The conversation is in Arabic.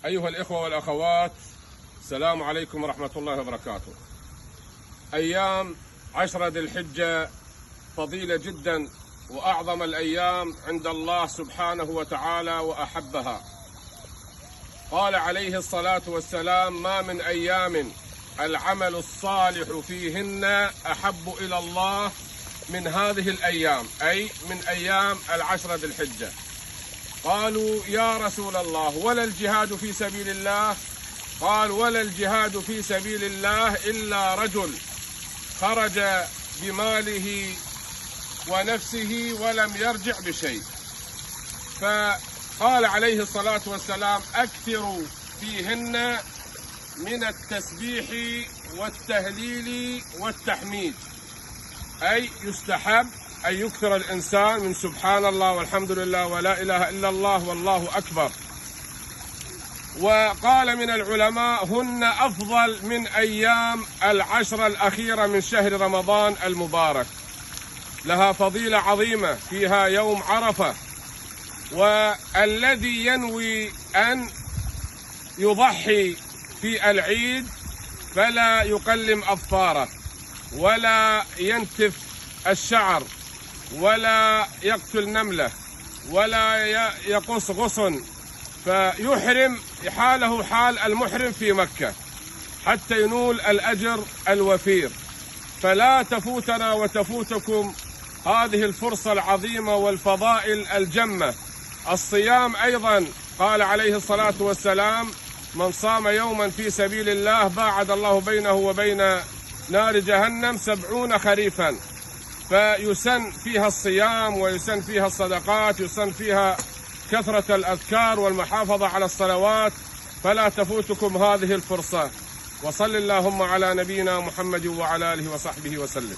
أيها الإخوة والأخوات، السلام عليكم ورحمة الله وبركاته. أيام 10 ذي الحجة فضيلة جدا وأعظم الأيام عند الله سبحانه وتعالى وأحبها. قال عليه الصلاة والسلام: ما من أيام العمل الصالح فيهن أحب إلى الله من هذه الأيام، أي من أيام 10 ذي الحجة. قالوا: يا رسول الله، ولا الجهاد في سبيل الله؟ قال: ولا الجهاد في سبيل الله إلا رجل خرج بماله ونفسه ولم يرجع بشيء. فقال عليه الصلاة والسلام: أكثروا فيهن من التسبيح والتهليل والتحميد، أي يستحب أن يكثر الإنسان من سبحان الله والحمد لله ولا إله إلا الله والله أكبر. وقال من العلماء: هن أفضل من أيام 10 الأخيرة من شهر رمضان المبارك، لها فضيلة عظيمة، فيها يوم عرفة. والذي ينوي أن يضحي في العيد فلا يقلم أظفاره ولا ينتف الشعر ولا يقتل نملة ولا يقص غصن، فيحرم حاله حال المحرم في مكة حتى ينول الأجر الوفير. فلا تفوتنا وتفوتكم هذه الفرصة العظيمة والفضائل الجمة. الصيام أيضا قال عليه الصلاة والسلام: من صام يوما في سبيل الله باعد الله بينه وبين نار جهنم 70 خريفا. فيسن فيها الصيام ويسن فيها الصدقات، يسن فيها كثرة الأذكار والمحافظة على الصلوات. فلا تفوتكم هذه الفرصة. وصل اللهم على نبينا محمد وعلى آله وصحبه وسلم.